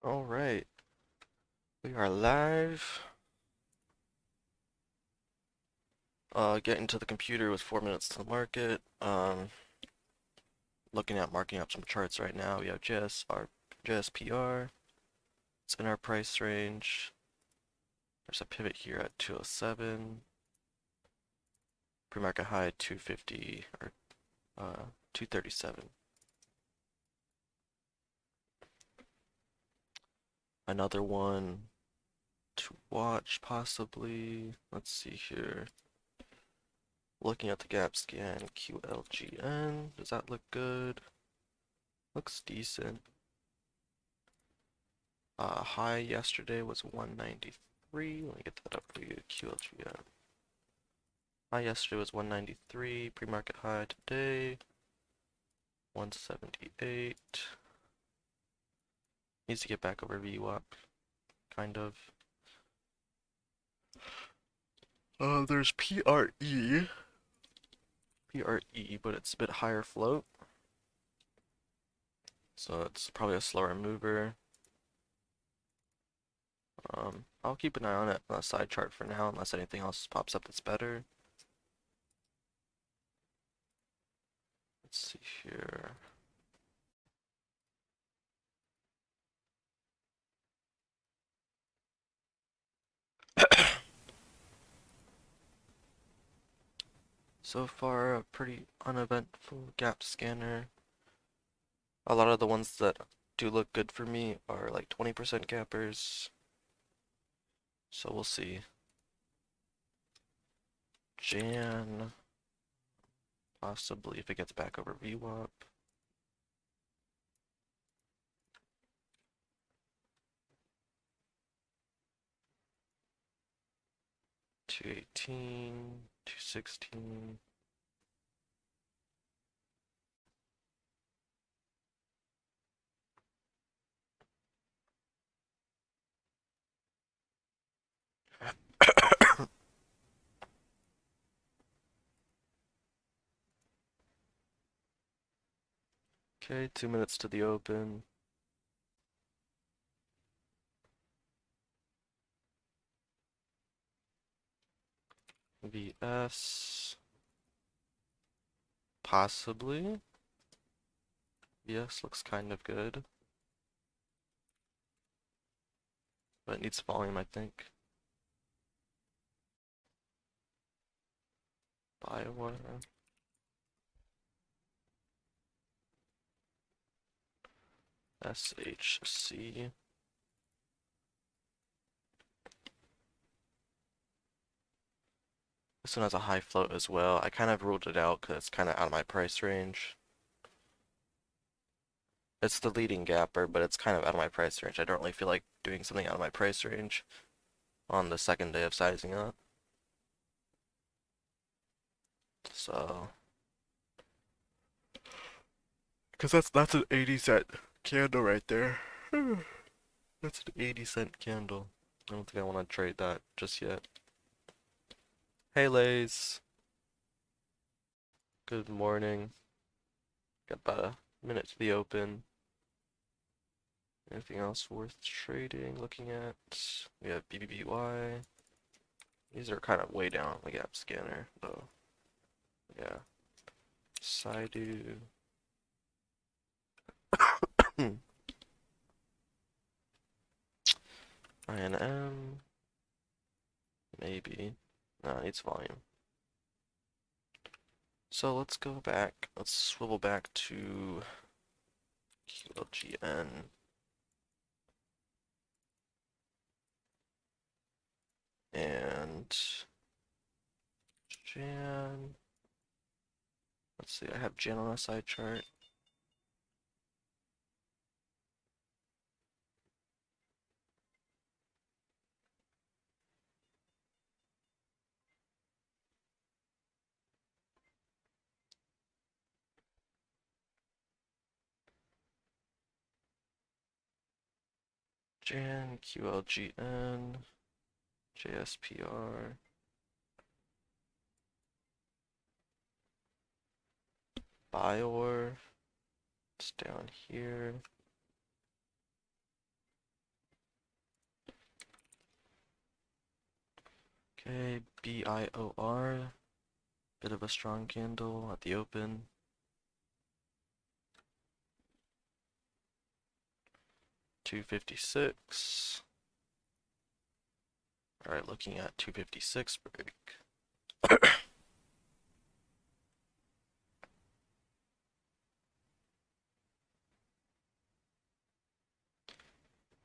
All right, we are live. Getting to the computer with 4 minutes to the market. Looking at marking up some charts right now. We have JSPR. It's in our price range. There's a pivot here at 207. Pre-market high at 250 or 237. Another one to watch possibly. Let's see here. Looking at the gap scan, QLGN. Does that look good? Looks decent. High yesterday was 193. Let me get that up for you. QLGN. High yesterday was 193. Pre-market high today 178. Needs to get back over VWAP, kind of. There's PRE, but it's a bit higher float, so it's probably a slower mover. I'll keep an eye on it on a side chart for now, unless anything else pops up that's better. Let's see here. So far, a pretty uneventful gap scanner. A lot of the ones that do look good for me are like 20% gappers. So we'll see. Jan, possibly if it gets back over VWAP. Two 18, 216. Okay, 2 minutes to the open. VS, possibly. VS looks kind of good, but it needs volume, I think. Bioware. SHC. This one has a high float as well. I kind of ruled it out because it's kind of out of my price range. It's the leading gapper, but it's kind of out of my price range. I don't really feel like doing something out of my price range on the second day of sizing up. So, because that's an 80 cent candle right there. That's an 80 cent candle. I don't think I want to trade that just yet. Hey, Lays. Good morning. Got about a minute to the open. Anything else worth trading? Looking at, we have BBBY. These are kind of way down on the gap scanner, though. Yeah. Saidu. INM. Maybe. No, it needs volume. So let's go back. Let's swivel back to QLGN. And Jan. Let's see, I have Jan on a side chart. Jan, QLGN, JSPR. Bioware. It's down here. Okay, BIOR. Bit of a strong candle at the open. $256. Alright, looking at 256 break.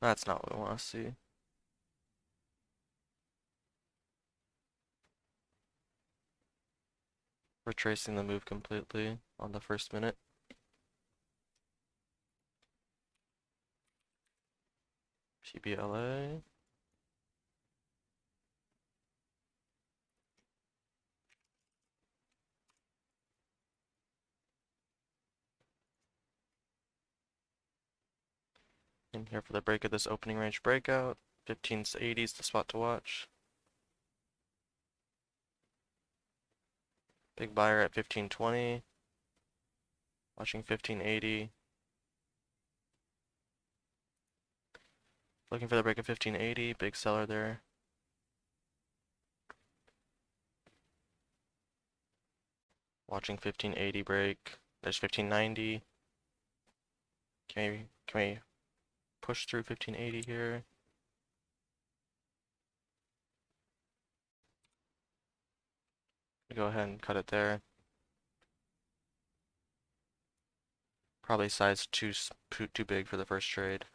That's not what we want to see. Retracing the move completely on the first minute. PBLA. In here for the break of this opening range breakout. 1580 is the spot to watch. Big buyer at 1520. Watching 1580. Looking for the break of 1580. Big seller there. Watching 1580 break. There's 1590. Can we push through 1580 here? Go ahead and cut it there. Probably size too big for the first trade.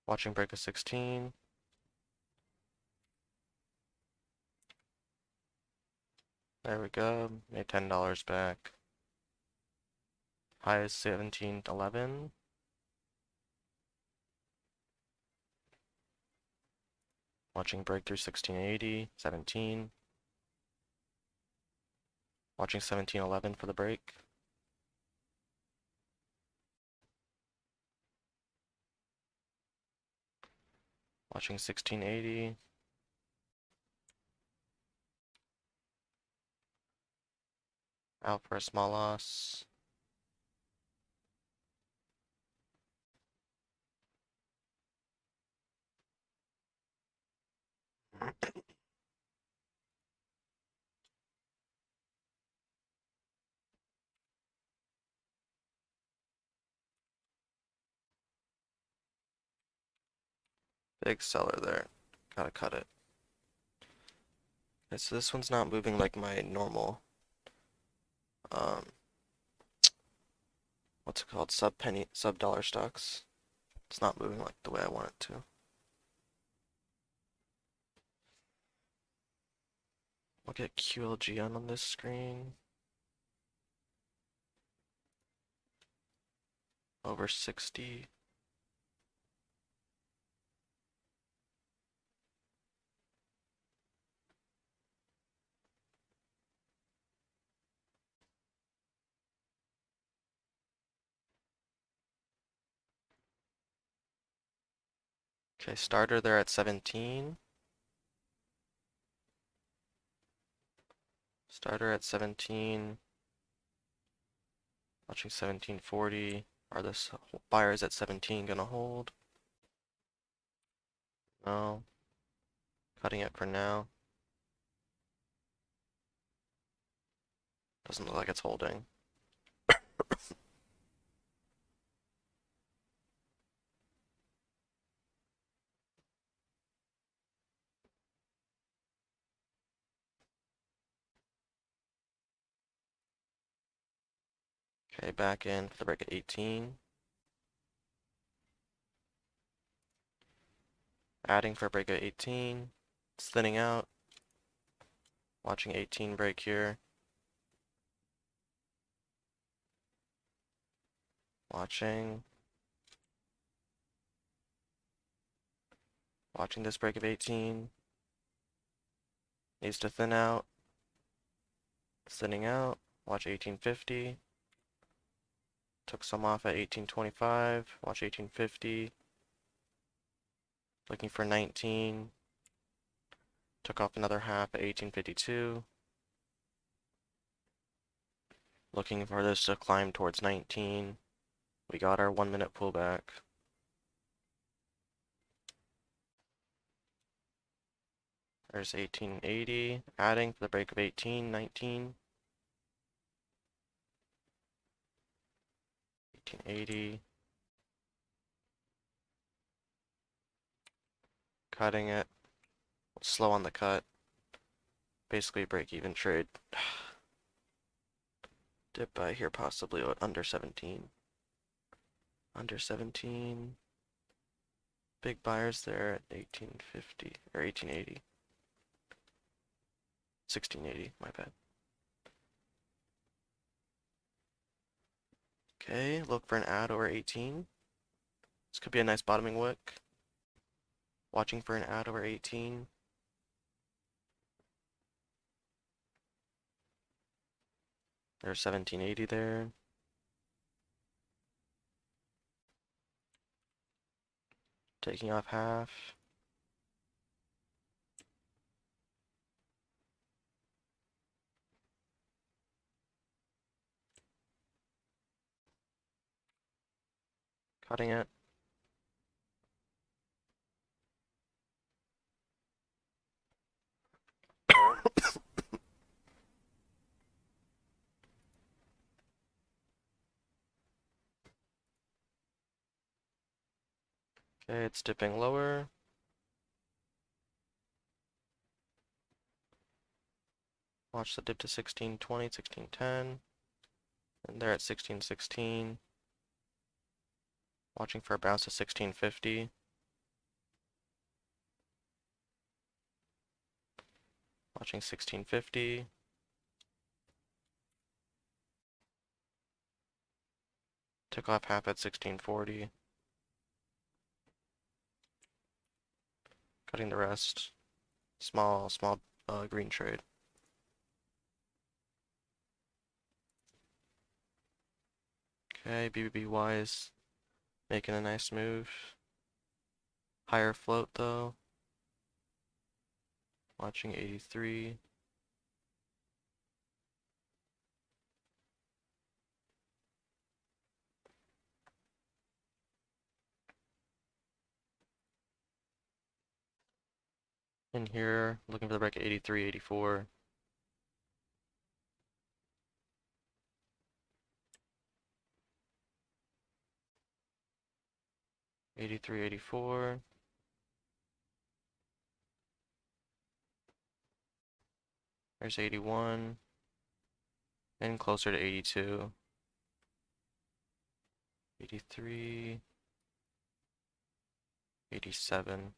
Watching break of 16. There we go. Made $10 back. High is 1711. Watching breakthrough 1680, 17. Watching 1711 for the break. Watching 1680. Out for a small loss. Big seller there. Gotta cut it. Okay, so this one's not moving like my normal, what's it called? Sub dollar stocks. It's not moving like the way I want it to. Look at QLGN on this screen. Over 60. Okay, starter there at 17. Starter at 17. Watching 1740. Are the buyers at 17 gonna hold? No. Cutting it for now. Doesn't look like it's holding. Okay, back in for the break at 18. Adding for a break at 18. It's thinning out. Watching 18 break here. Watching. Watching this break of 18. Needs to thin out. It's thinning out. Watch 1850. Took some off at 1825. Watch 1850. Looking for 19. Took off another half at 1852. Looking for this to climb towards 19. We got our 1 minute pullback. There's 1880, adding for the break of 18, 19. 1880. Cutting it. Slow on the cut. Basically break even trade. Dip by here possibly under 17. Under 17. Big buyers there at 1850 or 1880. 1680, my bad. Okay, look for an add over 18. This could be a nice bottoming wick. Watching for an add over 18. There's 1780 there. Taking off half. Cutting it. Okay, it's dipping lower. Watch the dip to 1620, 1610. And they're at 1616. Watching for a bounce to 1650. Watching 1650. Took off half at 1640. Cutting the rest. Small green trade. Okay, BBBY's making a nice move. Higher float though. Watching 83. In here, looking for the break at 83, 84. 83, 84. There's 81. And closer to 82. 83. 87.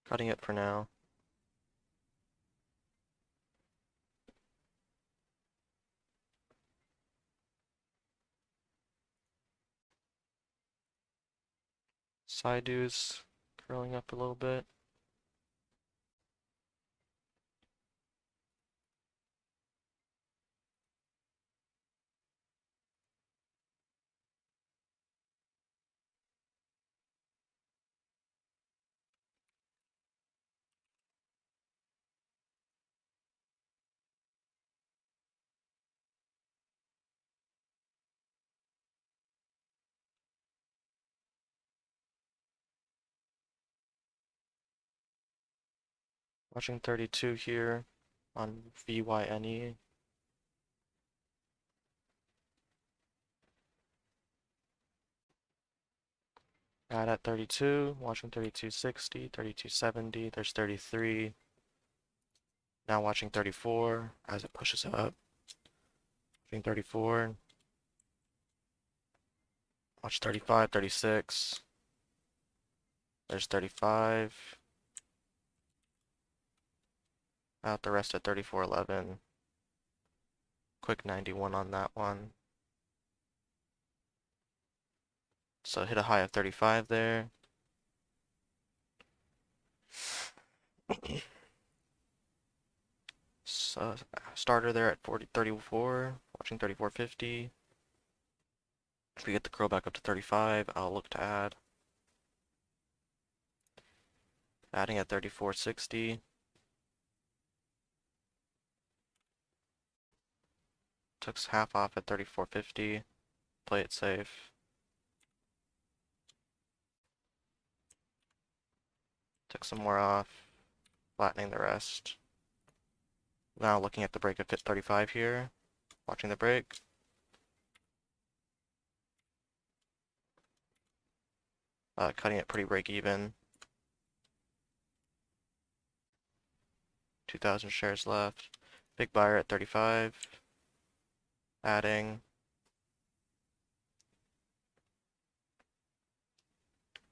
Cutting it for now. Side dues curling up a little bit. Watching 32 here on VYNE. Add at 32, watching 3260, 3270, there's 33. Now watching 34 as it pushes up. Watching 34. Watch 35, 36. There's 35. Out the rest at 34.11. Quick 91 on that one. So hit a high of 35 there. So starter there at 34, watching 34.50. If we get the curl back up to 35, I'll look to add. Adding at 34.60. Took half off at 34.50. Play it safe. Took some more off. Flattening the rest. Now looking at the break of 35 here. Watching the break. Cutting it pretty break even. 2,000 shares left. Big buyer at 35. Adding.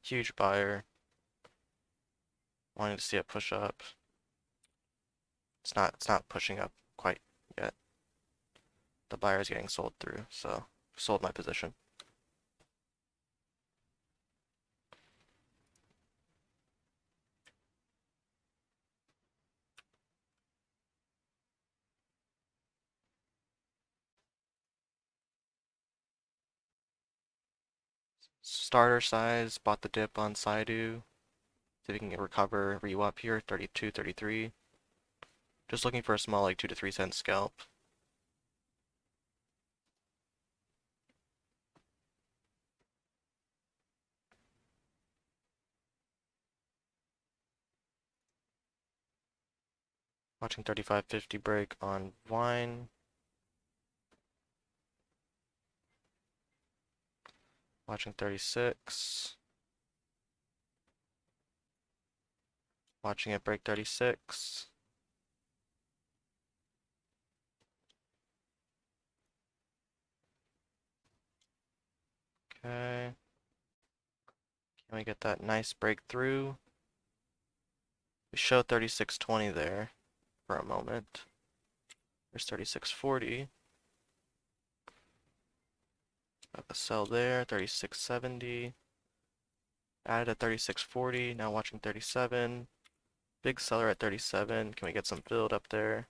Huge buyer. Wanting to see it push up. It's not pushing up quite yet. The buyer is getting sold through, so sold my position. Starter size, bought the dip on Saidu. See if we can recover, re-up here, 32, 33. Just looking for a small, like 2 to 3 cent scalp. Watching 35.50 break on wine. Watching 36. Watching it break 36. Okay. Can we get that nice breakthrough? We show 36.20 there for a moment. There's 36.40. Got the sell there, 36.70. Added at 36.40, now watching 37. Big seller at 37. Can we get some filled up there?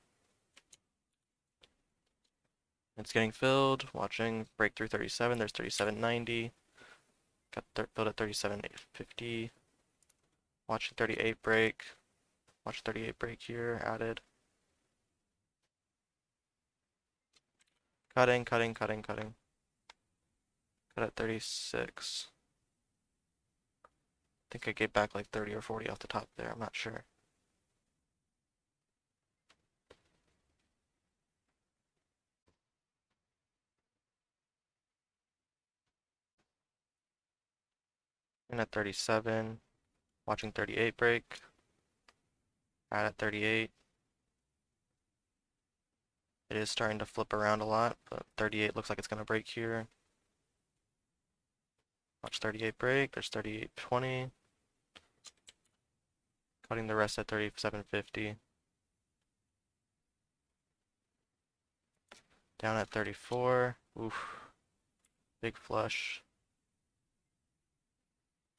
It's getting filled. Watching breakthrough 37. There's 37.90. Got filled at 37.50. Watching 38 break. Watch 38 break here. Added. Cutting. Cut at 36. I think I gave back like 30 or 40 off the top there. I'm not sure. And at 37. Watching 38 break. Add at 38. It is starting to flip around a lot, but 38 looks like it's going to break here. Watch 38 break. There's 38.20. Cutting the rest at 37.50. Down at 34. Oof. Big flush.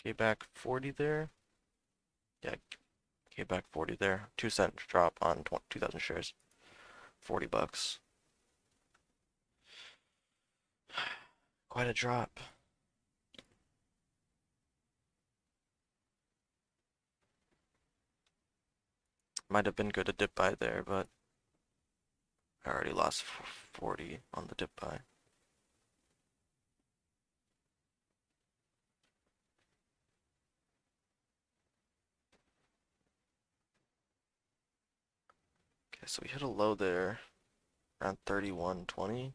Gave back 40 there. Yeah, gave back 40 there. 2 cent drop on 2,000 shares. 40 bucks. Quite a drop. Might have been good to dip buy there, but I already lost 40 on the dip buy. Okay, so we hit a low there around 31.20.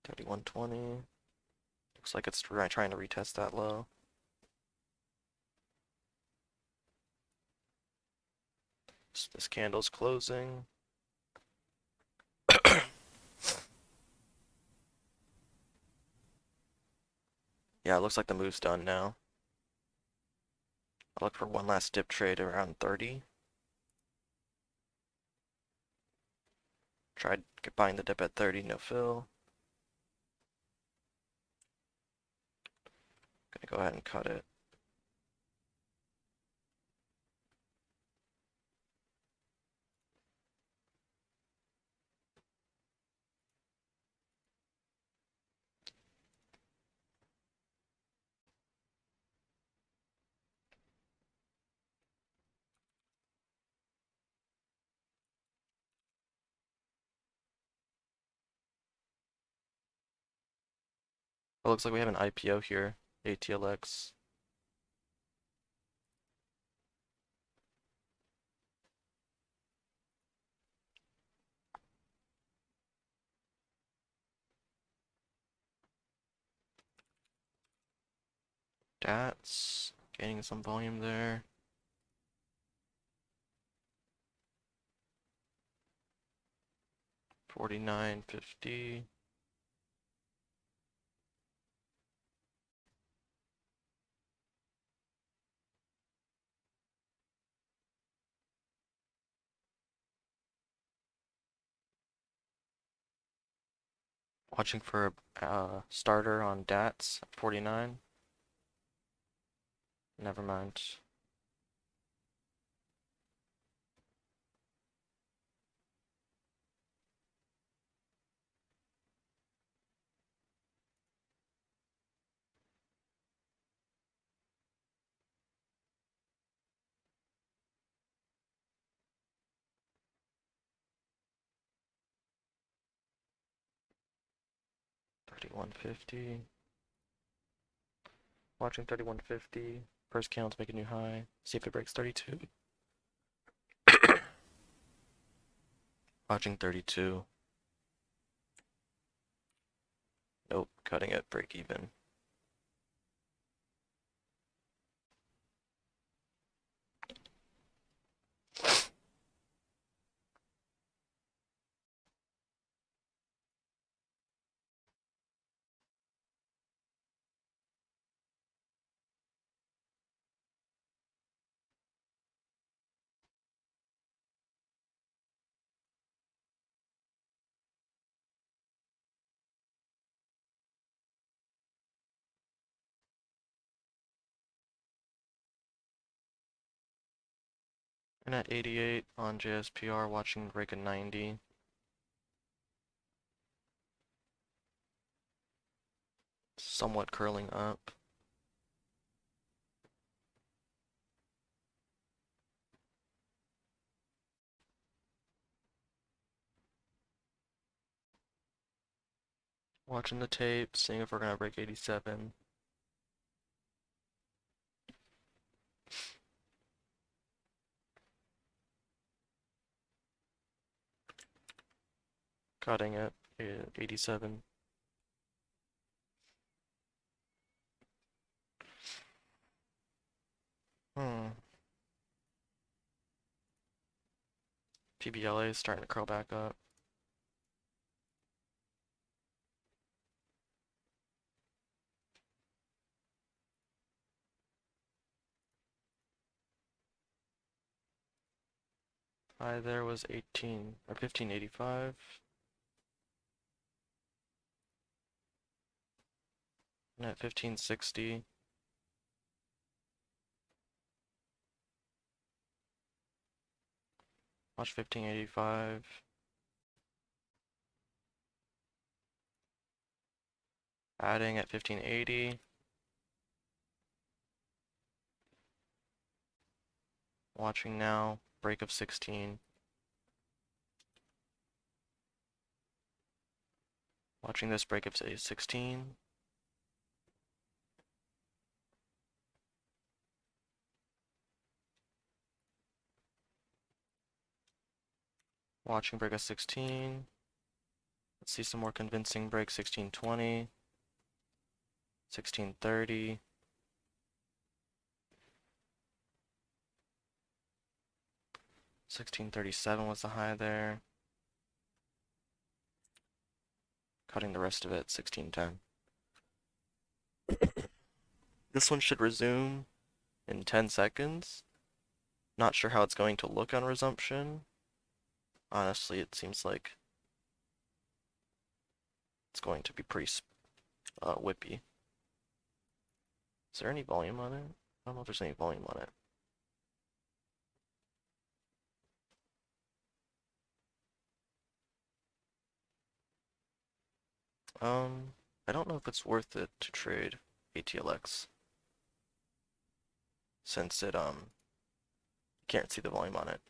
31.20. Looks like it's trying to retest that low. So this candle's closing. Yeah, it looks like the move's done now. I'll look for one last dip trade around 30. Tried buying the dip at 30, no fill. Gonna go ahead and cut it. It looks like we have an IPO here, ATLX. DATS, gaining some volume there. $49.50. Watching for a starter on DATS at 49. Never mind. $31.50. Watching $31.50. First candle to make a new high. See if it breaks 32. Watching 32. Nope, cutting it, break even. And at 88 on JSPR, watching break a 90. Somewhat curling up. Watching the tape, seeing if we're gonna break 87. Cutting it, 87. PBLA is starting to curl back up. High there was 18 or 1585. And at 1560. Watch 1585. Adding at 1580. Watching now, break of 16. Watching this break of 16. Watching break of 16. Let's see some more convincing break, 1620. 1630. 1637 was the high there. Cutting the rest of it, 1610. This one should resume in 10 seconds. Not sure how it's going to look on resumption. Honestly, it seems like it's going to be pretty whippy. Is there any volume on it? I don't know if there's any volume on it. I don't know if it's worth it to trade ATLX since it can't see the volume on it.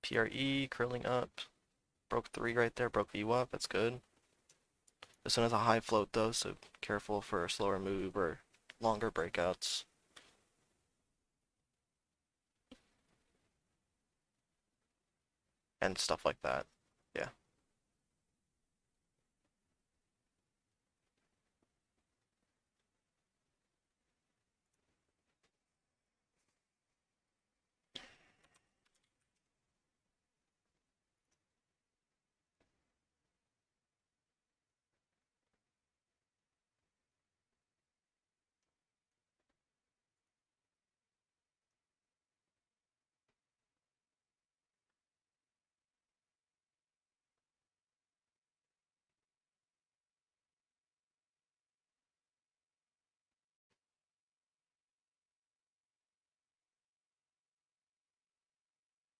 PRE curling up, broke 3 right there, broke VWAP, that's good. This one has a high float though, so careful for a slower move or longer breakouts. And stuff like that. Yeah.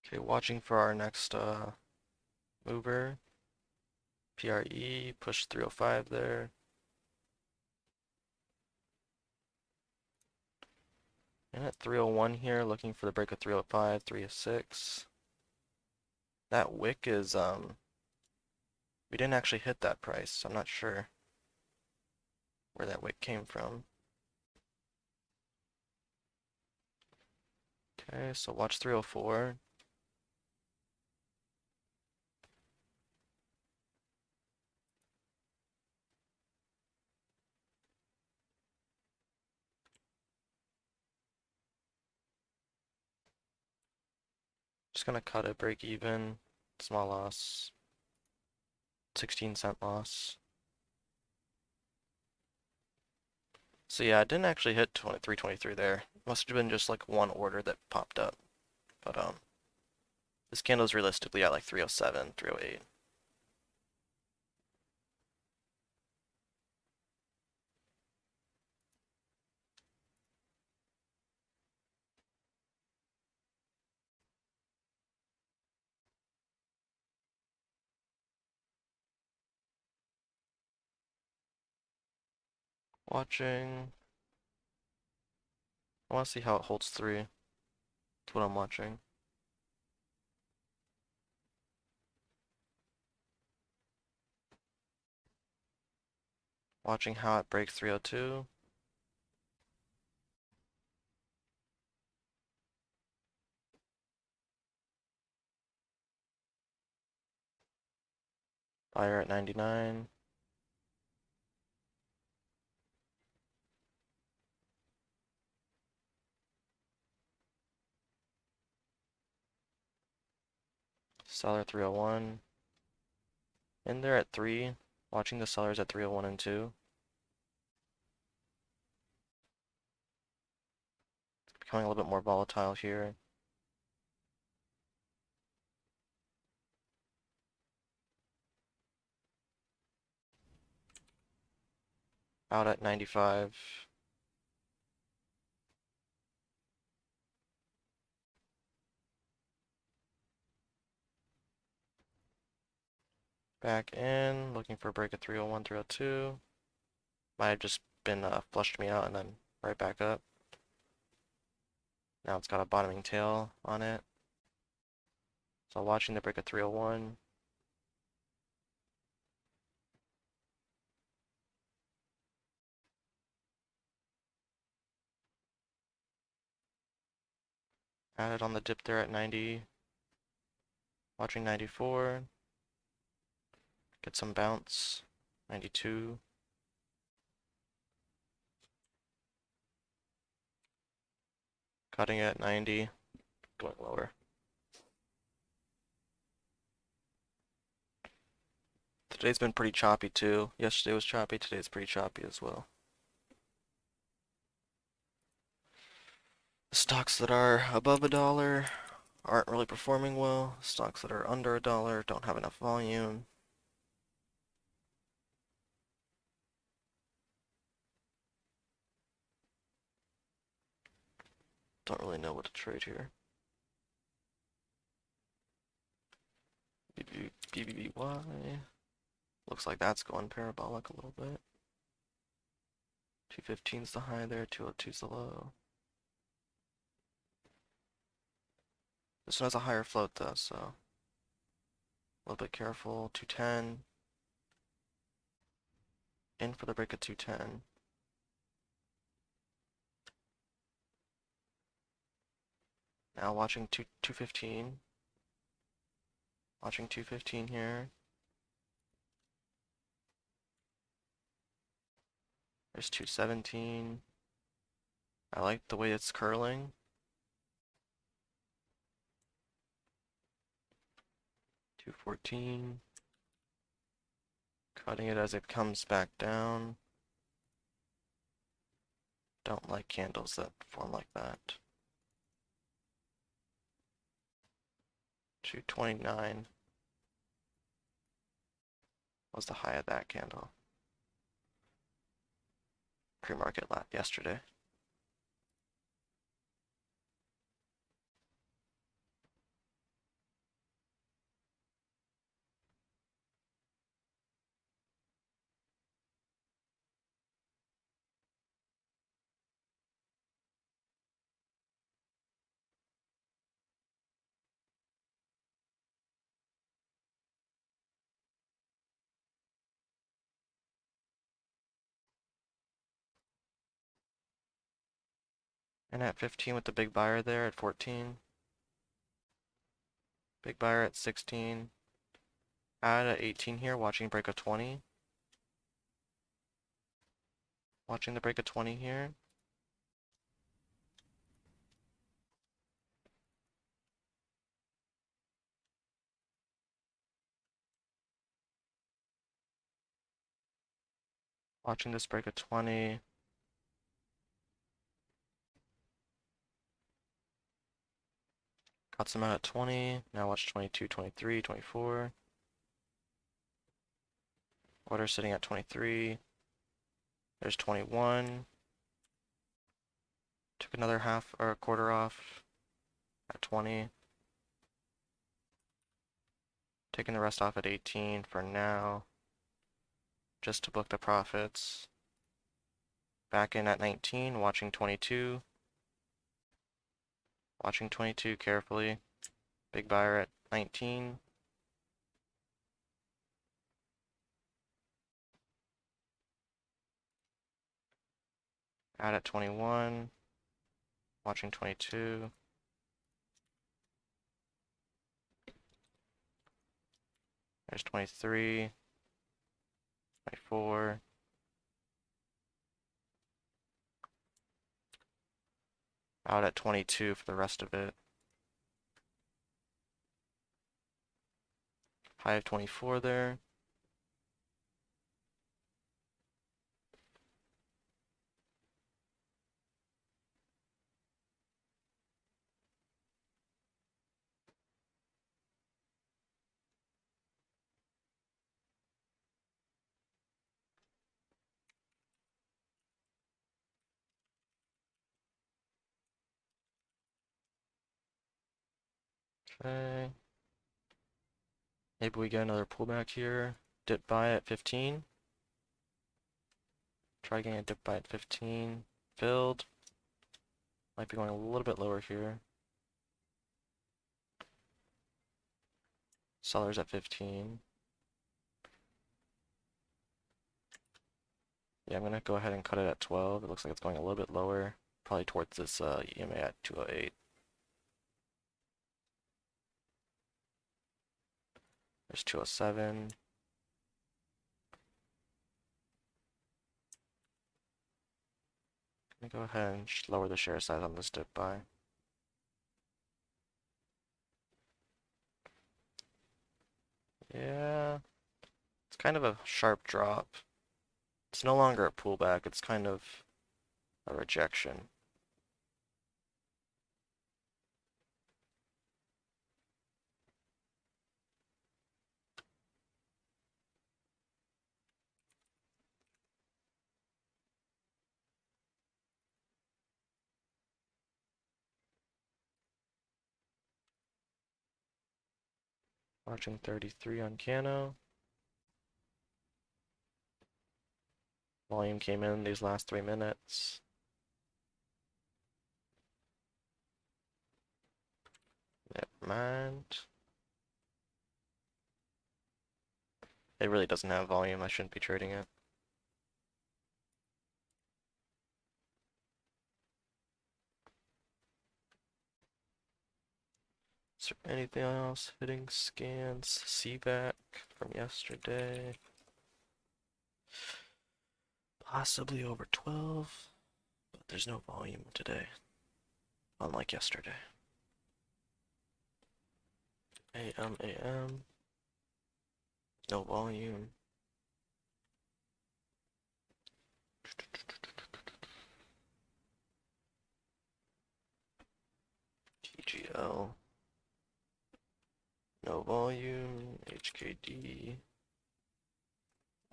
Okay, watching for our next mover. PRE, push 305 there. And at 301 here, looking for the break of 305, 306. That wick is, we didn't actually hit that price, so I'm not sure where that wick came from. Okay, so watch 304. Just gonna cut it, break even, small loss, 16-cent loss. So yeah, I didn't actually hit 323 there. Must have been just like one order that popped up. But this candle's realistically at like 307, 308. Watching. I want to see how it holds 3. That's what I'm watching. Watching how it breaks 302. Buyer at 99. Seller 301. In there at 3. Watching the sellers at 301 and 2. It's becoming a little bit more volatile here. Out at 95. Back in, looking for a break at 301, 302. Might have just been flushed me out and then right back up. Now it's got a bottoming tail on it. So watching the break at 301. Added on the dip there at 90. Watching 94. Get some bounce. 92. Cutting it at 90. Going lower. Today's been pretty choppy too. Yesterday was choppy, today's pretty choppy as well. The stocks that are above $1 aren't really performing well. Stocks that are under $1 don't have enough volume. Don't really know what to trade here. BBBY. Looks like that's going parabolic a little bit. 215's the high there, 202's the low. This one has a higher float though, so a little bit careful. 210. In for the break of 210. Now watching 215. Watching 215 here. There's 217. I like the way it's curling. 214. Cutting it as it comes back down. Don't like candles that form like that. 229 was the high of that candle. Pre-market yesterday. And at 15 with the big buyer there at 14. Big buyer at 16. Add at 18 here, watching break of 20. Watching the break of 20 here. Watching this break of 20. Got some out at 20. Now watch 22, 23, 24. Order sitting at 23. There's 21. Took another half or a quarter off at 20. Taking the rest off at 18 for now, just to book the profits. Back in at 19, watching 22. Watching 22 carefully. Big buyer at 19. Out at 21. Watching 22. There's 23. 24. Out at 22 for the rest of it. High of 24 there. Okay. Maybe we get another pullback here. Dip buy at 15. Try getting a dip buy at 15. Filled. Might be going a little bit lower here. Sellers at 15. Yeah, I'm gonna go ahead and cut it at 12. It looks like it's going a little bit lower. Probably towards this EMA at 208. There's 207. Gonna go ahead and lower the share size on this dip buy. Yeah, it's kind of a sharp drop. It's no longer a pullback, it's kind of a rejection. Watching 33 on Cano. Volume came in these last 3 minutes. Never mind. It really doesn't have volume, I shouldn't be trading it. Is there anything else hitting scans? CVAC from yesterday. Possibly over 12, but there's no volume today, unlike yesterday. AM, no volume. TGL, no volume. HKD,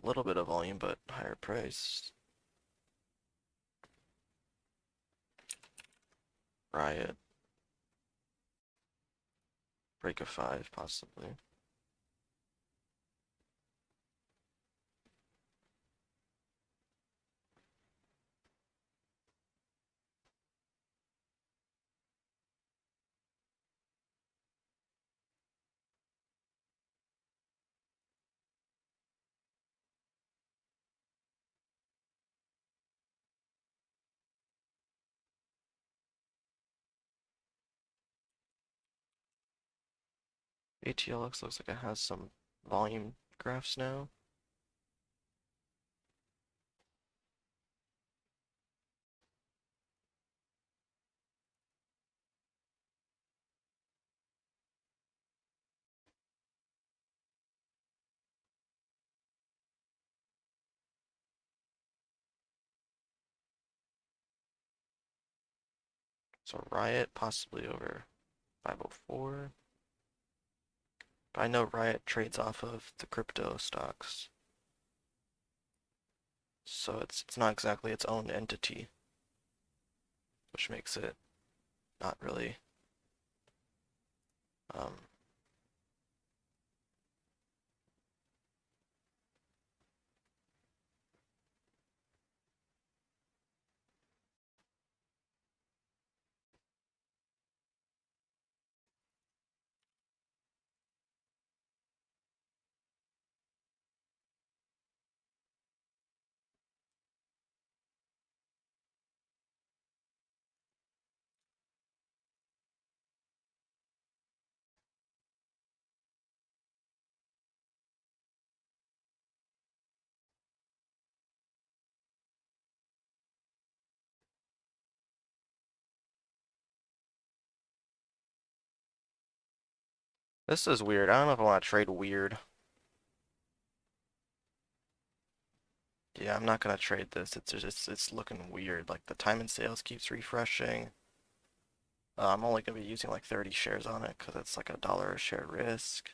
a little bit of volume, but higher price. Riot, break of 5, possibly. ATLX looks like it has some volume graphs now. So Riot possibly over 504. But I know Riot trades off of the crypto stocks. So it's not exactly its own entity, which makes it not really um, this is weird. I don't know if I want to trade weird. Yeah, I'm not gonna trade this. It's looking weird. Like the time and sales keeps refreshing. I'm only gonna be using like 30 shares on it because it's like $1 a share risk.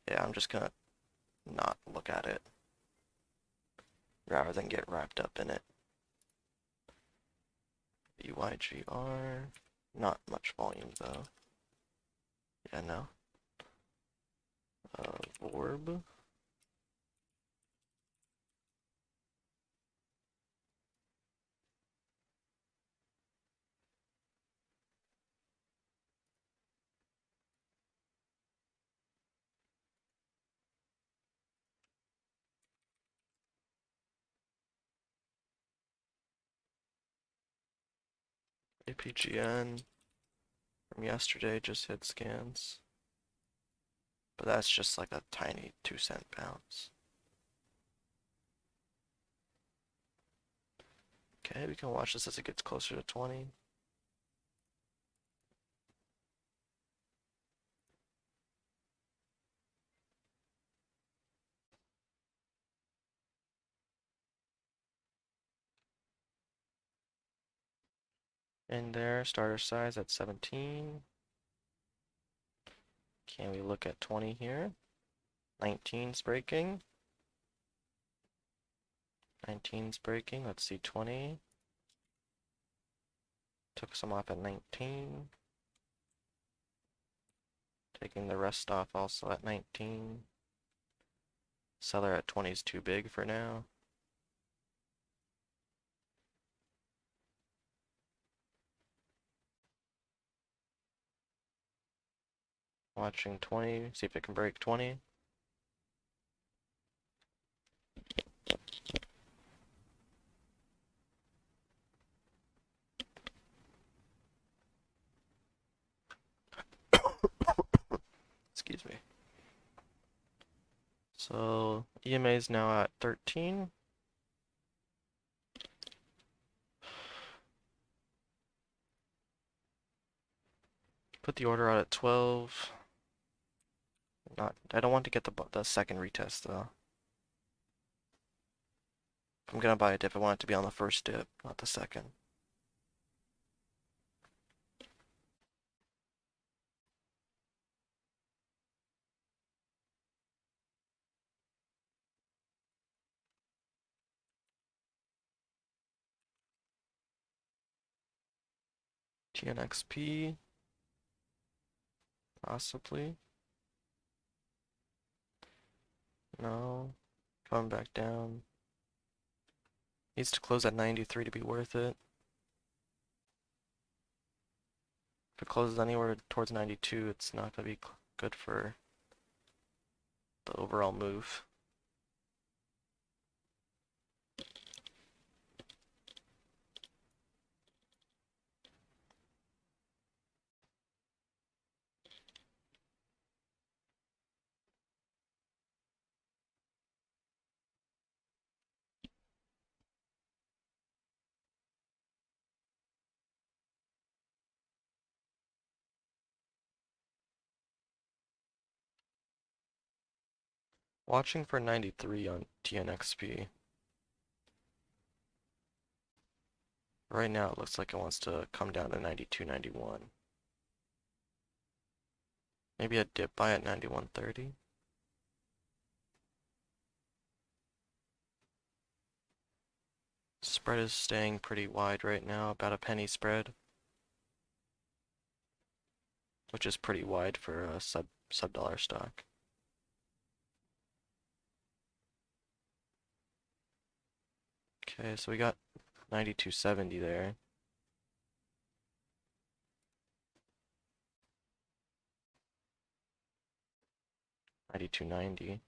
Yeah, I'm just gonna not look at it rather than get wrapped up in it. UYGR, not much volume though. Yeah, no. Vorb. APGN from yesterday just hit scans. But that's just like a tiny 2-cent bounce. Okay, we can watch this as it gets closer to 20. In there, starter size at 17. Can we look at 20 here? 19's breaking. 19's breaking. Let's see 20. Took some off at 19. Taking the rest off also at 19. Seller at 20 is too big for now. Watching 20, see if it can break 20. So EMA is now at 13. Put the order out at 12. I don't want to get the second retest though. If I'm gonna buy a dip, I want it to be on the first dip, not the second. TNXP, possibly. No. Coming back down. Needs to close at 93 to be worth it. If it closes anywhere towards 92, it's not going to be good for the overall move. Watching for 93 on TNXP. Right now it looks like it wants to come down to 92, 91. Maybe a dip buy at 91.30. Spread is staying pretty wide right now, about a penny spread, which is pretty wide for a sub dollar stock. Okay, so we got 92.70 there. $92.90.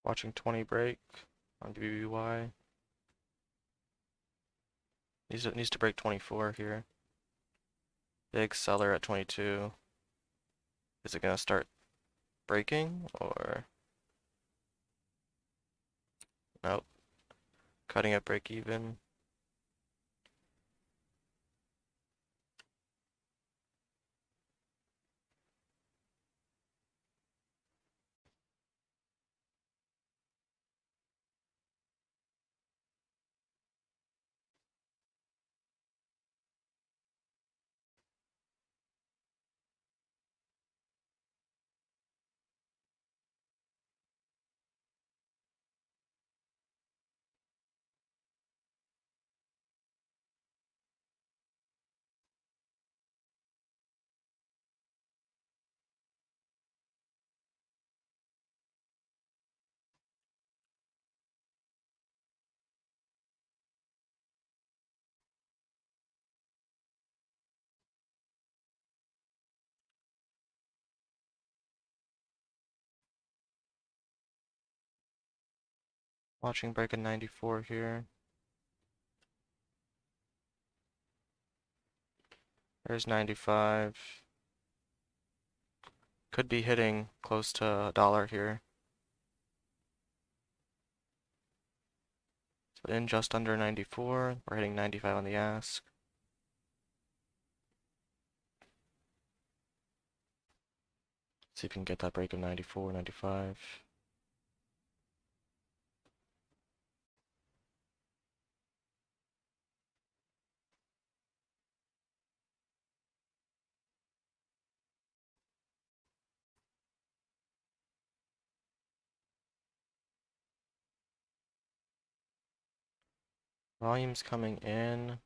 Watching 20 break on BBY. Needs to break 24 here. Big seller at 22. Is it gonna start breaking or nope? Cutting at break even. Watching break at 94 here. There's 95. Could be hitting close to $1 here. So in just under 94. We're hitting 95 on the ask. See if we can get that break of 94, 95. Volume's coming in.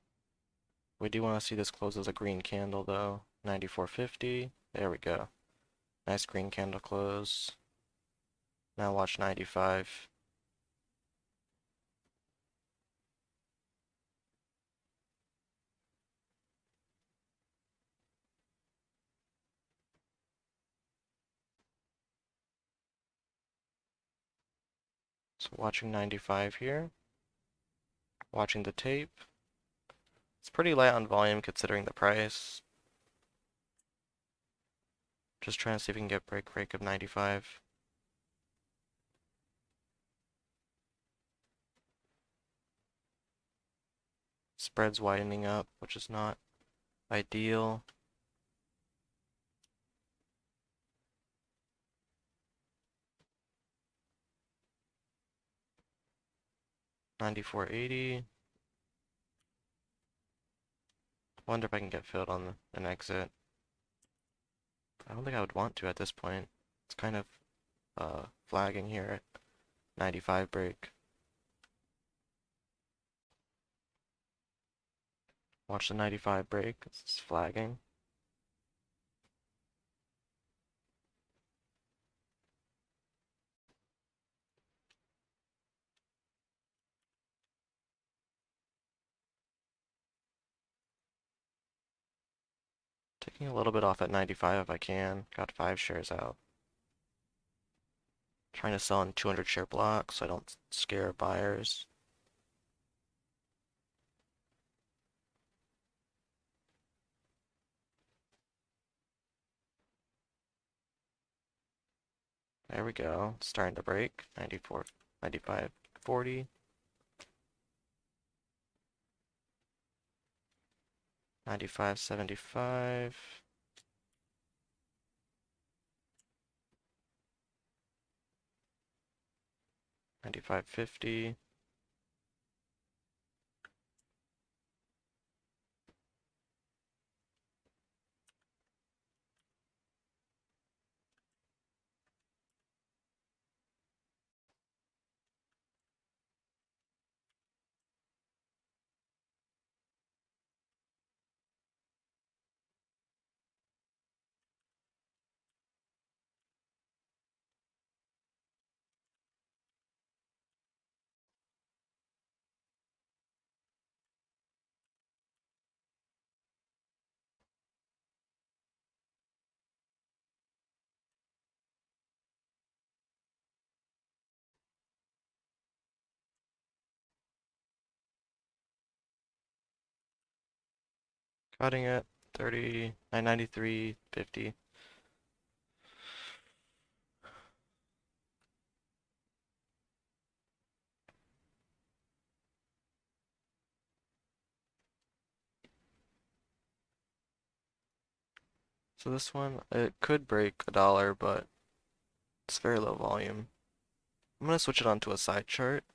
We do want to see this close as a green candle though. 94.50. There we go. Nice green candle close. Now watch 95. So watching 95 here. Watching the tape. It's pretty light on volume considering the price. Just trying to see if we can get break of 95. Spread's widening up, which is not ideal. $94.80. Wonder if I can get filled on an exit. I don't think I would want to at this point. It's kind of flagging here at 95 break. Watch the 95 break. It's flagging. Taking a little bit off at 95 if I can. Got 5 shares out. Trying to sell in 200 share blocks so I don't scare buyers. There we go. Starting to break. 94, 95, 40. 95, 75. 95, 50. Cutting it. 30, 993, 50. So this one, it could break $1, but it's very low volume. I'm gonna switch it onto a side chart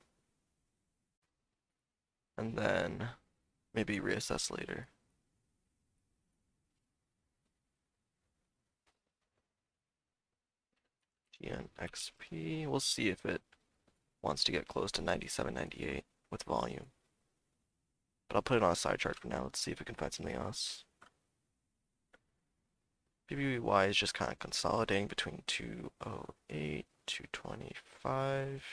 and then maybe reassess later. TNXP, we'll see if it wants to get close to 97, 98 with volume. But I'll put it on a side chart for now. Let's see if we can find something else. BBY is just kind of consolidating between 208, 225.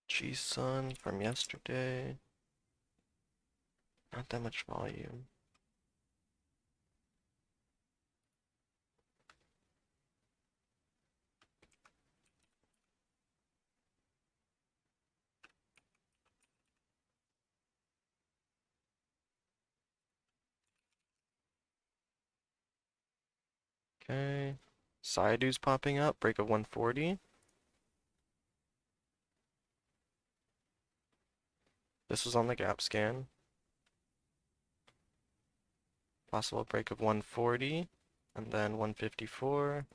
G-Sun from yesterday. Not that much volume. Okay. Saidu's popping up. Break of 140. This was on the gap scan. Possible break of 140 and then 154.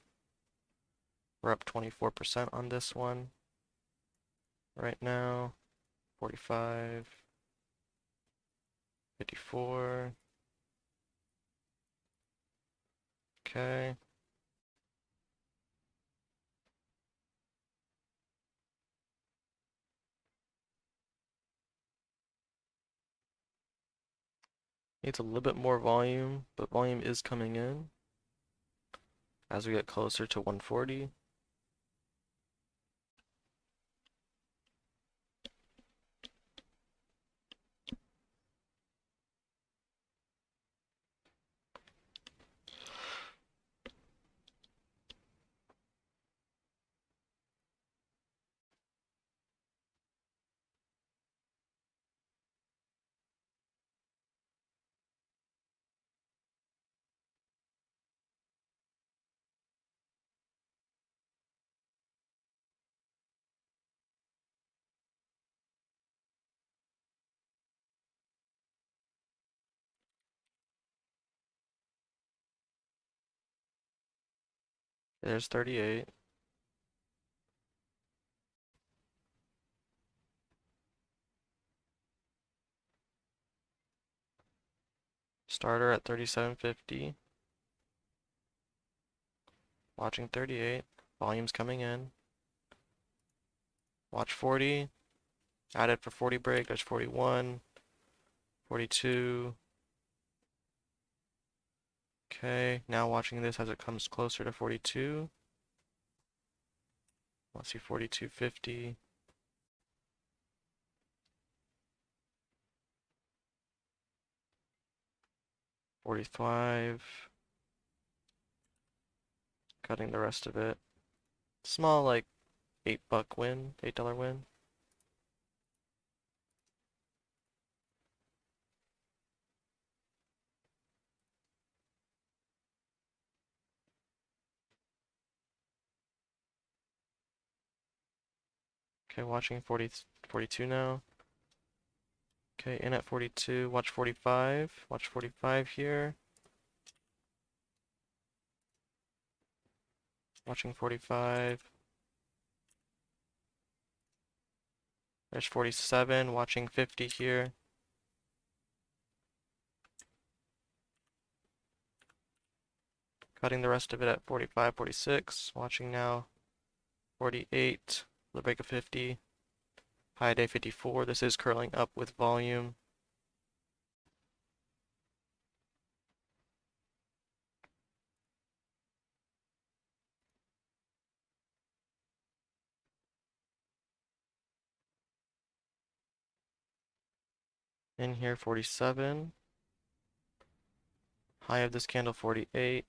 We're up 24% on this one right now. 45, 54. Okay. Needs a little bit more volume, but volume is coming in as we get closer to 140. There's 38. Starter at 37.50. Watching 38. Volume's coming in. Watch 40. Added for 40 break. There's 41. 42. Okay, now watching this as it comes closer to 42. Let's see 42.50. 45. Cutting the rest of it. Small, like, $8 win, $8 win. Okay, watching 40, 42 now. Okay, in at 42. Watch 45. Watch 45 here. Watching 45. There's 47. Watching 50 here. Cutting the rest of it at 45, 46. Watching now 48. The break of 50. High day 54. This is curling up with volume. In here 47. High of this candle 48.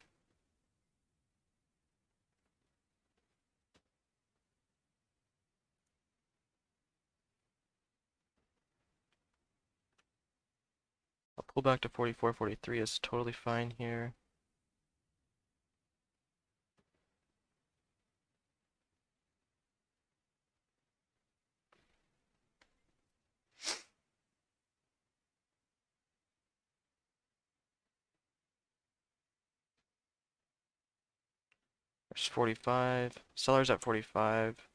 I'll pull back to 44, 43 is totally fine here. There's 45. Sellers at 45.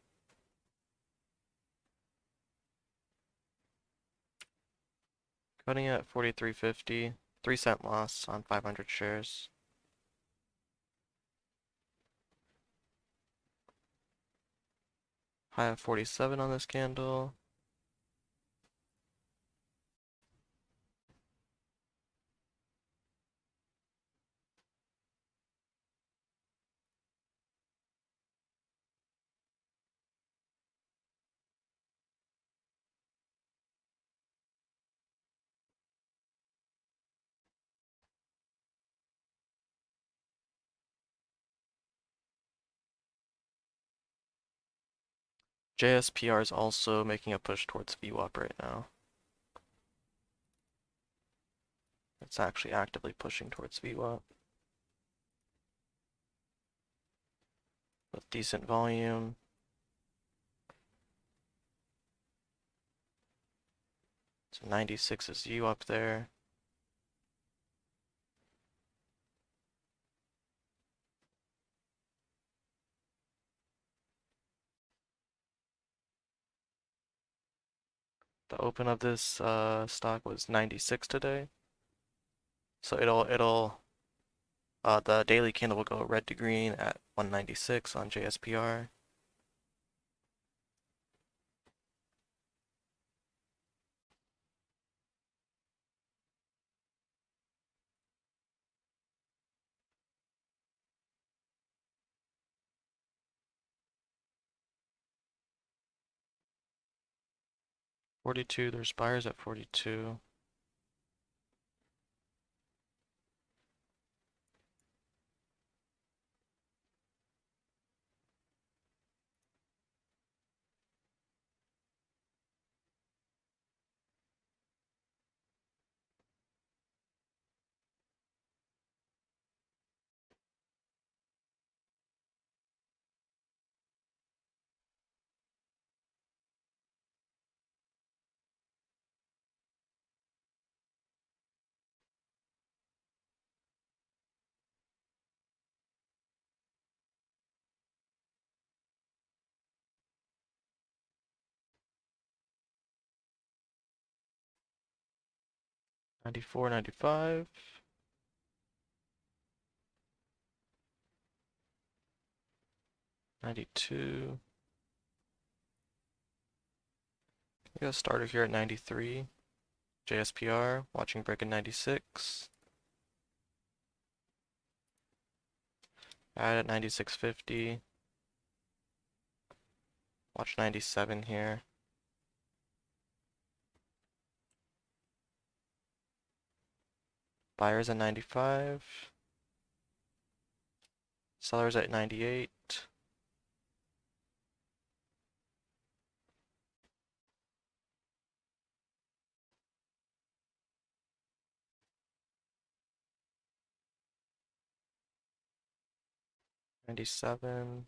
Cutting at 43.50. 3-cent loss on 500 shares. High of 47 on this candle. JSPR is also making a push towards VWAP right now. It's actually actively pushing towards VWAP. With decent volume. So 96 is U up there. The open of this stock was 96 today. So the daily candle will go red to green at 196 on JSPR. 42, there's buyers at 42. $94, $95. $92. We got a starter here at 93. JSPR, watching break at 96. Add at 96.50. Watch 97 here. Buyers at 95. Sellers at 98. $97.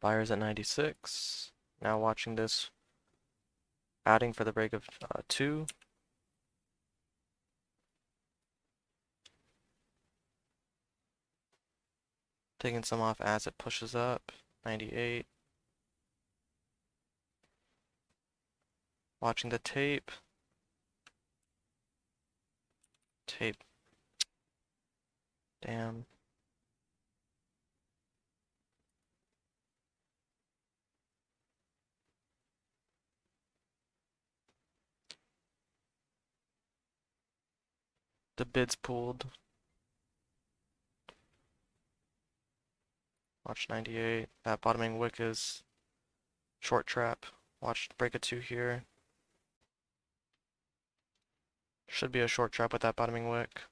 Buyers at 96. Now watching this, adding for the break of 2. Taking some off as it pushes up. 98. Watching the tape. Tape. Damn. The bid's pulled. Watch 98. That bottoming wick is short trap. Watch break of 2 here. Should be a short trap with that bottoming wick.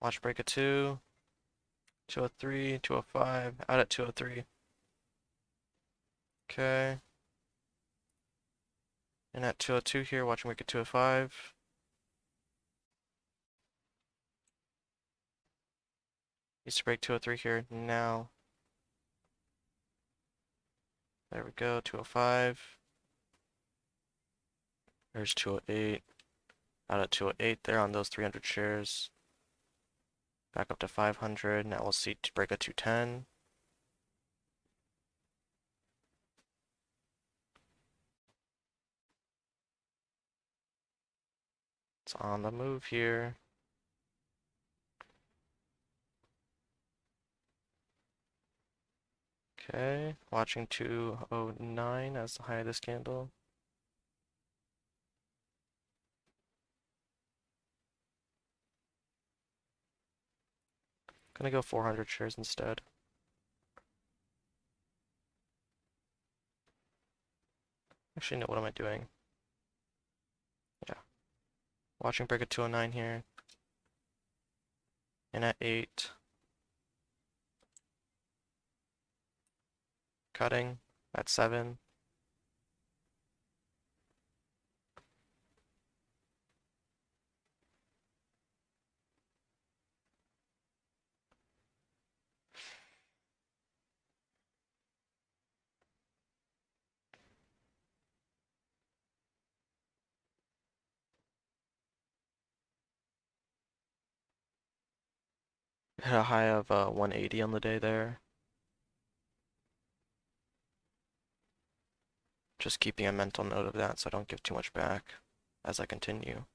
Watch break of 2. 203, 205, out at 203. Okay. And at 202 here, watching wick at 205. Needs to break 203 here now. There we go, 205. There's 208. Out at 208 there on those 300 shares. Back up to 500. Now we'll see to break a 210. It's on the move here. Okay, watching 209 as the high of this candle. Gonna go 400 shares instead. Actually, no, what am I doing? Yeah. Watching break at 209 here. And at 8. Cutting at 7. Hit a high of 180 on the day there. Just keeping a mental note of that so I don't give too much back as I continue.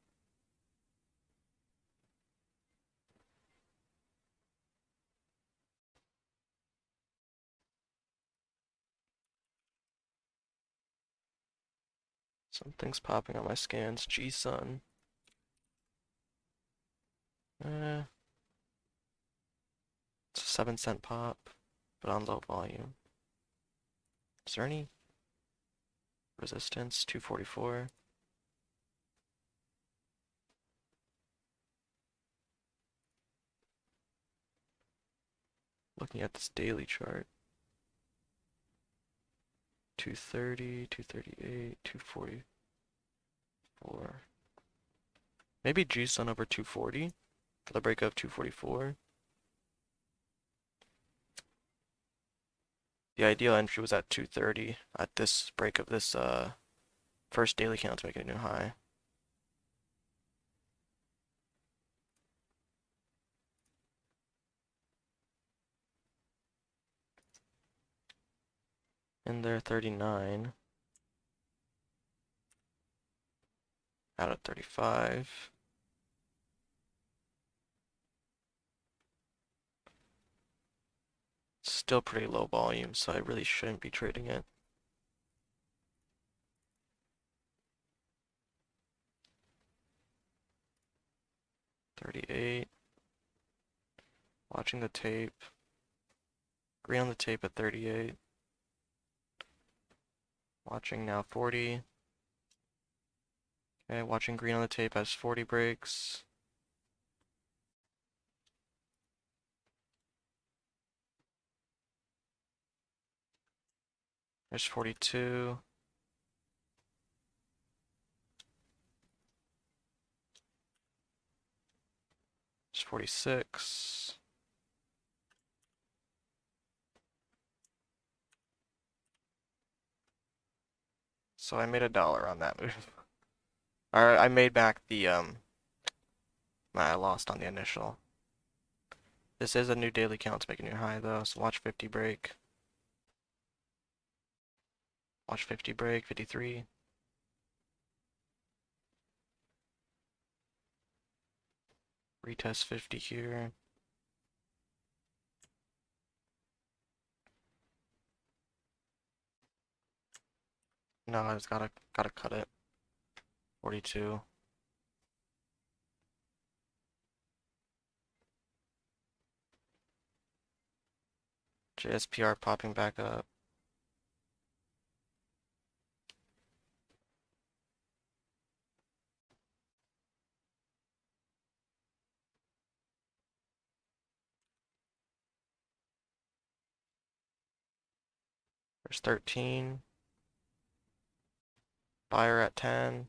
Something's popping on my scans. G-Sun. It's a 7-cent pop. but on low volume. Is there any resistance? 244. Looking at this daily chart. 230, 238, 244. Maybe G-Sun over 240 for the break of 244. The ideal entry was at 230 at this break of this first daily candle to make a new high. In there 39 out of 35. Still pretty low volume, so I really shouldn't be trading it. $38. Watching the tape. Green on the tape at 38. Watching now 40. Okay, watching green on the tape as 40 breaks. There's 42. There's 46. So I made $1 on that move. Or I made back the I lost on the initial. This is a new daily count to make a new high though, so watch 50 break. Watch 50 break, 53. Retest 50 here. No, I just gotta cut it. 42. JSPR popping back up. There's 13. Buyer at 10.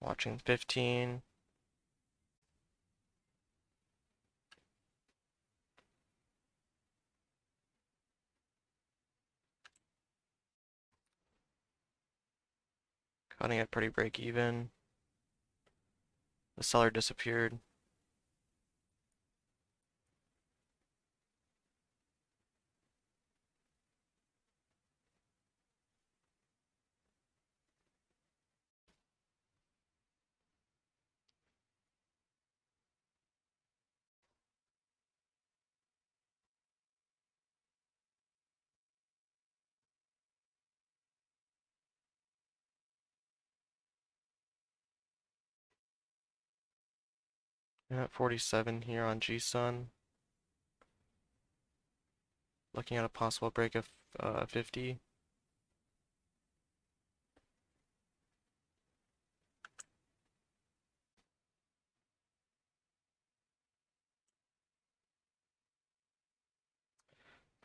Watching 15. Cutting it pretty break even. The seller disappeared. And at 47 here on G-Sun. Looking at a possible break of 50.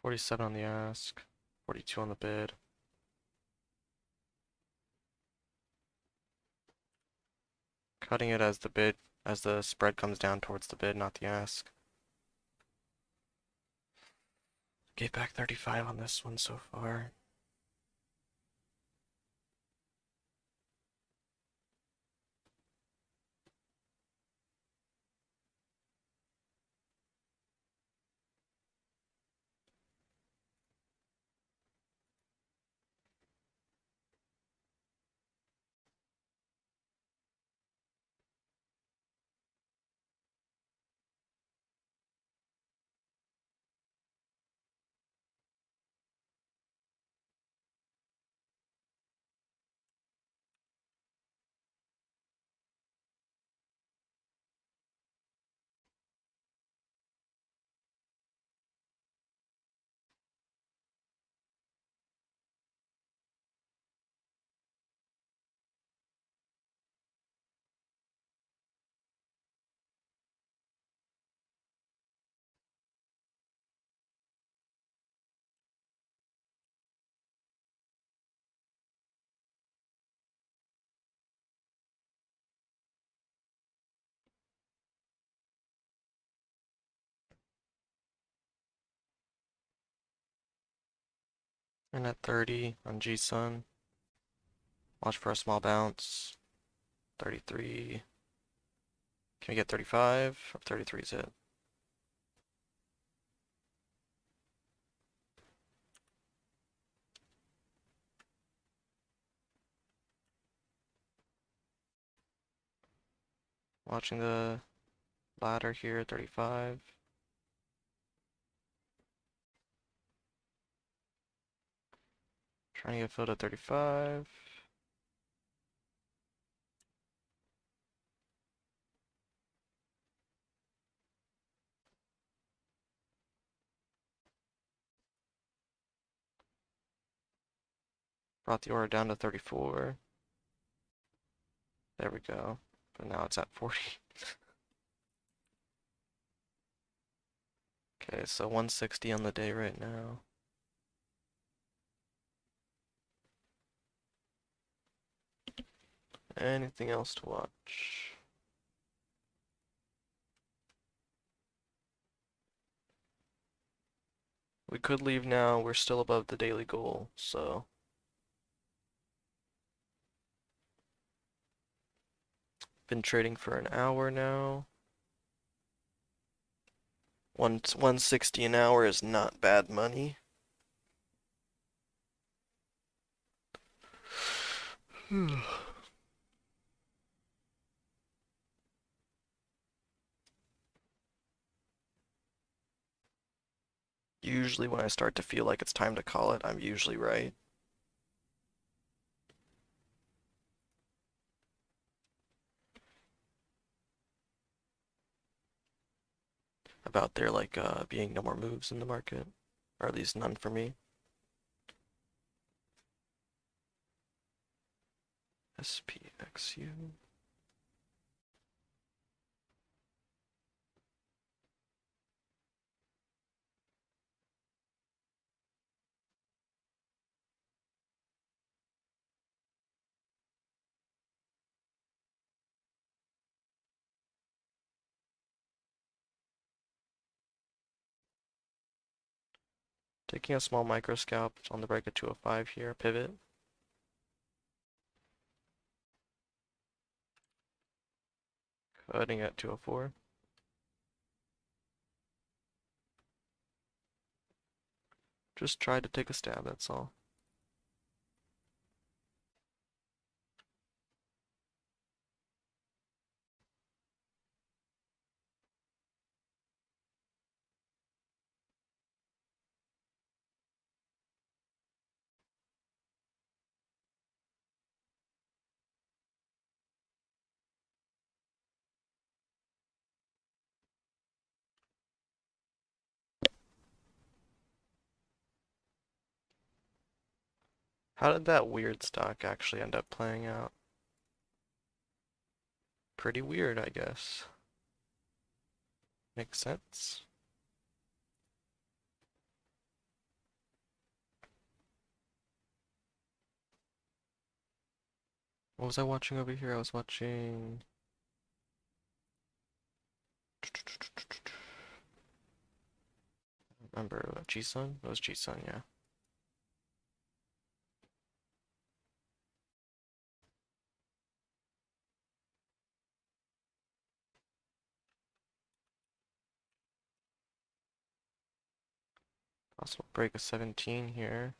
$47 on the ask. 42 on the bid. Cutting it as the spread comes down towards the bid, not the ask. Get back 35 on this one so far. And at 30 on G-Sun. Watch for a small bounce. 33. Can we get 35? Or 33 is it? Watching the ladder here, 35. Trying to get filled at 35. Brought the order down to 34. There we go. But now it's at 40. Okay, so 160 on the day right now. Anything else to watch? We could leave now. We're still above the daily goal, so been trading for an hour now. 160 an hour is not bad money. Usually when I start to feel like it's time to call it, I'm usually right. About there like being no more moves in the market, or at least none for me. SPXU. Taking a small micro scalp on the break at 205 here, pivot. Cutting at 204. Just try to take a stab, that's all. How did that weird stock actually end up playing out? Pretty weird, I guess. Makes sense. What was I watching over here? I was watching... Remember G-Sun? It was G-Sun, yeah. Possible break of 17 here.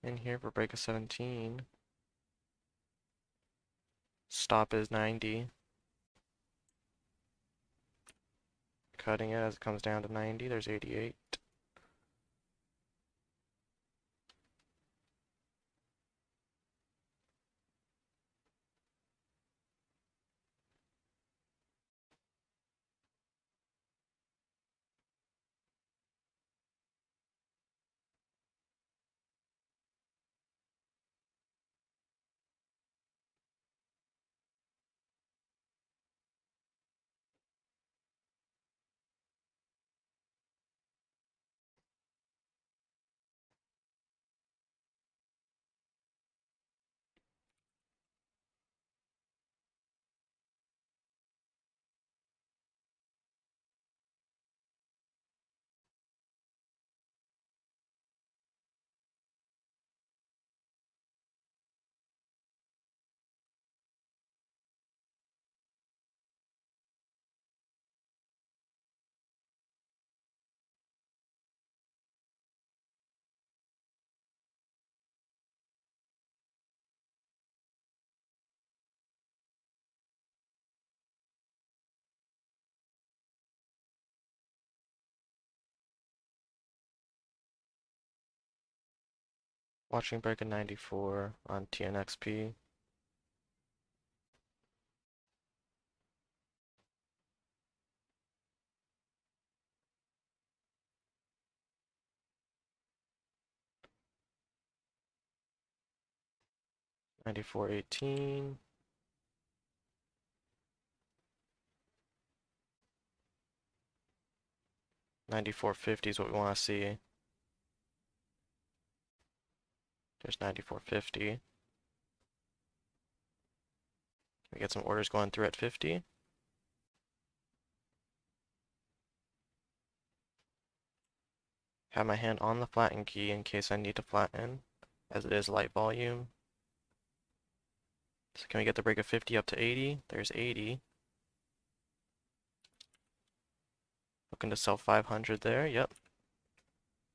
In here for break of 17. Stop is 90. Cutting it as it comes down to 90. There's 88. Watching break of 94 on TNXP. $94.18. 94.50 is what we want to see. There's 94.50. Can we get some orders going through at 50? Have my hand on the flatten key in case I need to flatten, as it is light volume. So can we get the break of 50 up to 80? There's 80. Looking to sell 500 there, yep.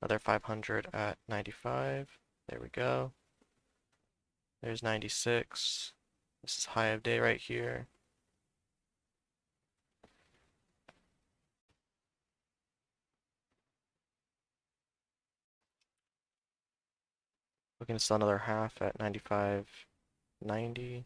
Another 500 at 95. There we go. There's 96. This is high of day right here. Looking to sell another half at 95.90.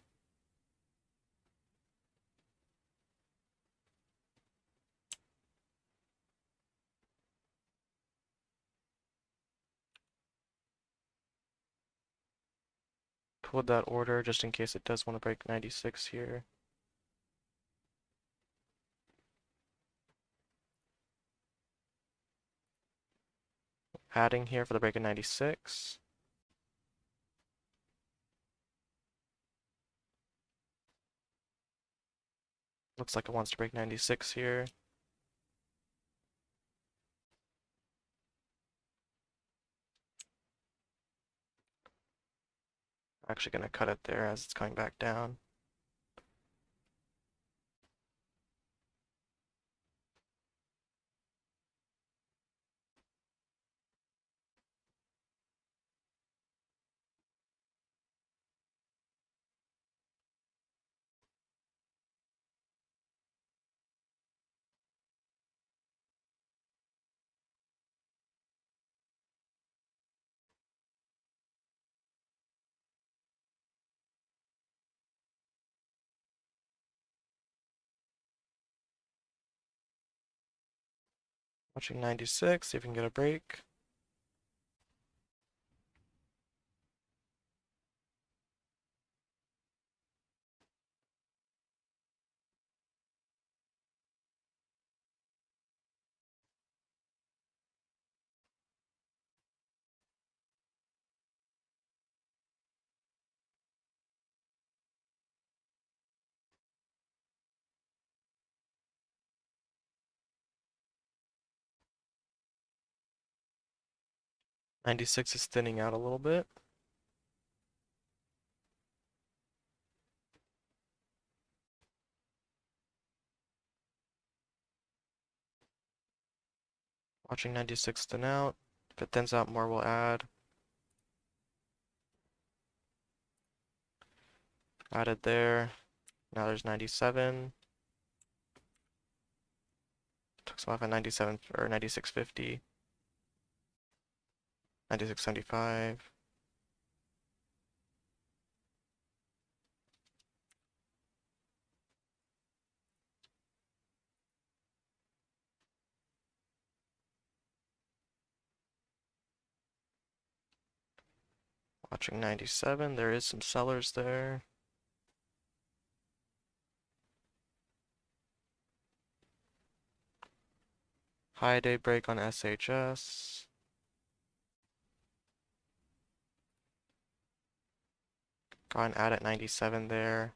Pulled that order just in case it does want to break 96 here. Adding here for the break of 96. Looks like it wants to break 96 here. Actually going to cut it there as it's coming back down. Watching 96, see if we can get a break. '96 is thinning out a little bit. Watching 96 thin out. If it thins out more, we'll add. Added there. Now there's 97. Took some off at 97 or 96.50. 96.75. Watching 97. There is some sellers there. High day break on SHS. Go ahead and add at 97 there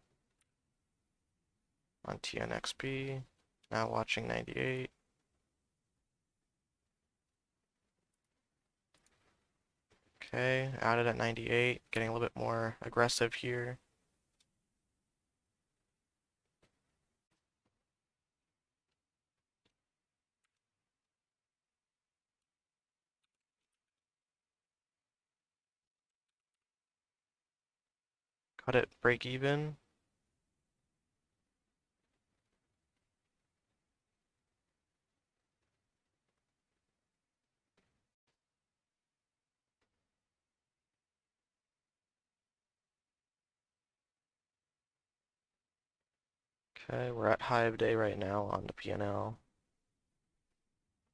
on TNXP. Now watching 98. Okay, added at 98, getting a little bit more aggressive here. Cut it break even. Okay, we're at high of day right now on the P&L.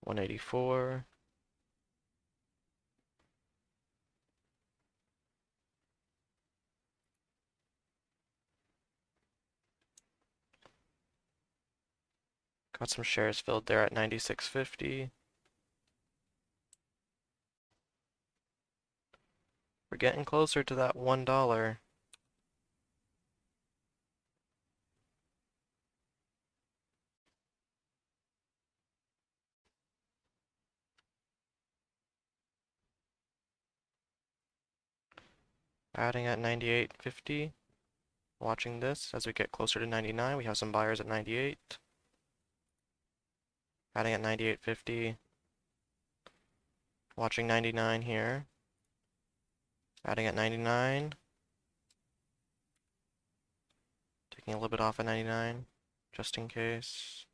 184. Got some shares filled there at 96.50. We're getting closer to that $1. Adding at 98.50. Watching this as we get closer to 99. We have some buyers at 98. Adding at 98.50. Watching 99 here. Adding at 99. Taking a little bit off at 99, just in case.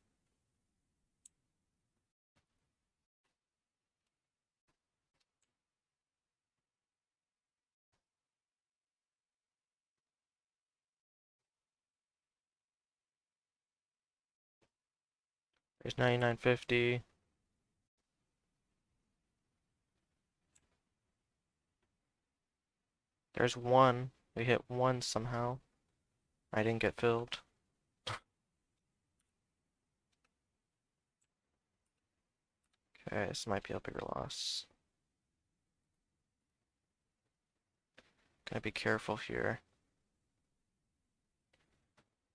There's 99.50. There's one. We hit one somehow. I didn't get filled. Okay, this might be a bigger loss. Gonna be careful here.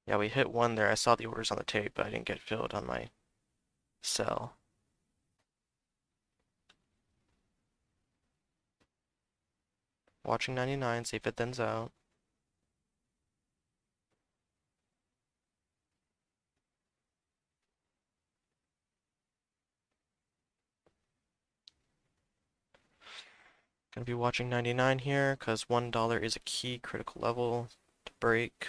Yeah, we hit one there. I saw the orders on the tape, but I didn't get filled on my sell. Watching 99, see if it thins out. Gonna be watching 99 here, because $1 is a key critical level to break.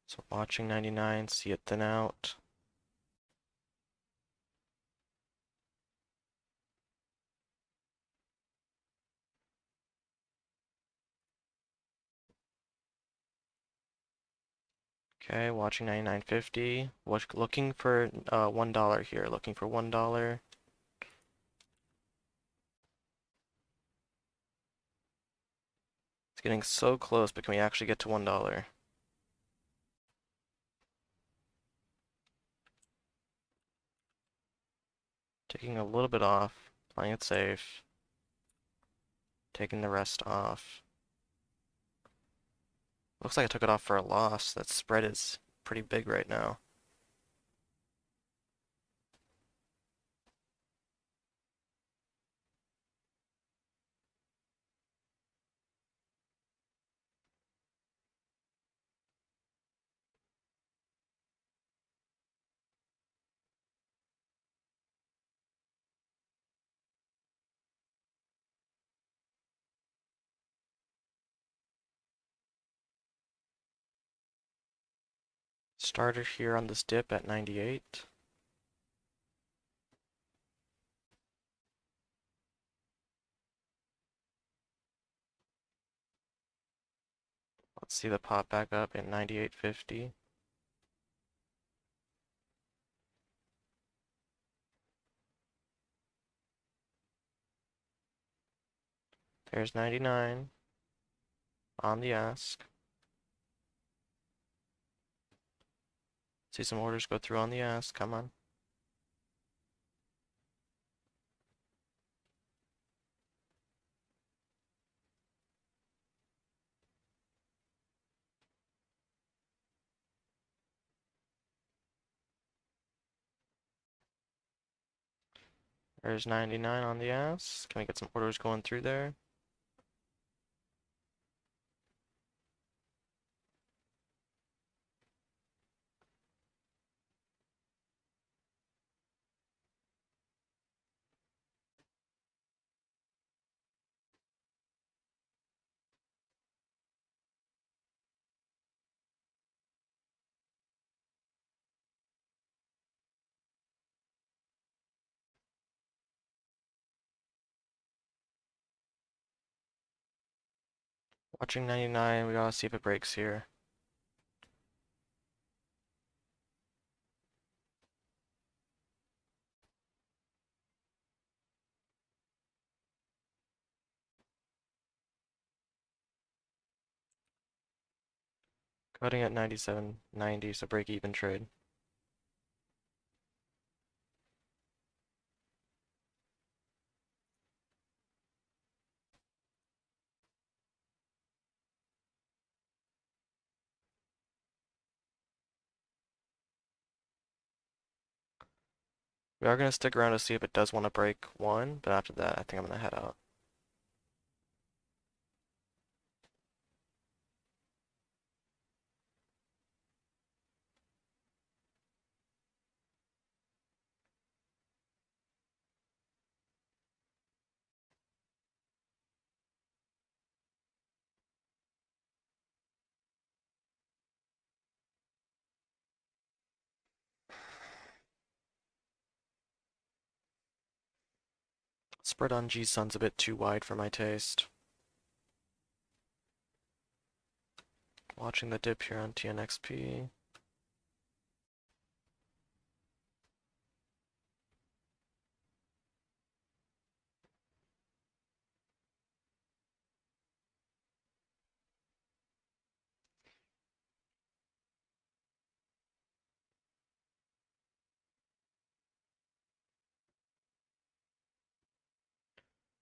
So watching 99, see it thin out. Okay, watching 99.50. Looking for $1 here. Looking for $1. It's getting so close, but can we actually get to $1? Taking a little bit off, playing it safe. Taking the rest off. Looks like I took it off for a loss. That spread is pretty big right now. Started here on this dip at 98. Let's see the pop back up at 98.50. There's 99 on the ask. See some orders go through on the ask. Come on. There's 99 on the ask. Can we get some orders going through there? Watching 99, we gotta see if it breaks here. Cutting at 97.90, so break even trade. We are gonna stick around to see if it does want to break one, but after that, I think I'm gonna head out. Spread on G-Sun's a bit too wide for my taste. Watching the dip here on TNXP.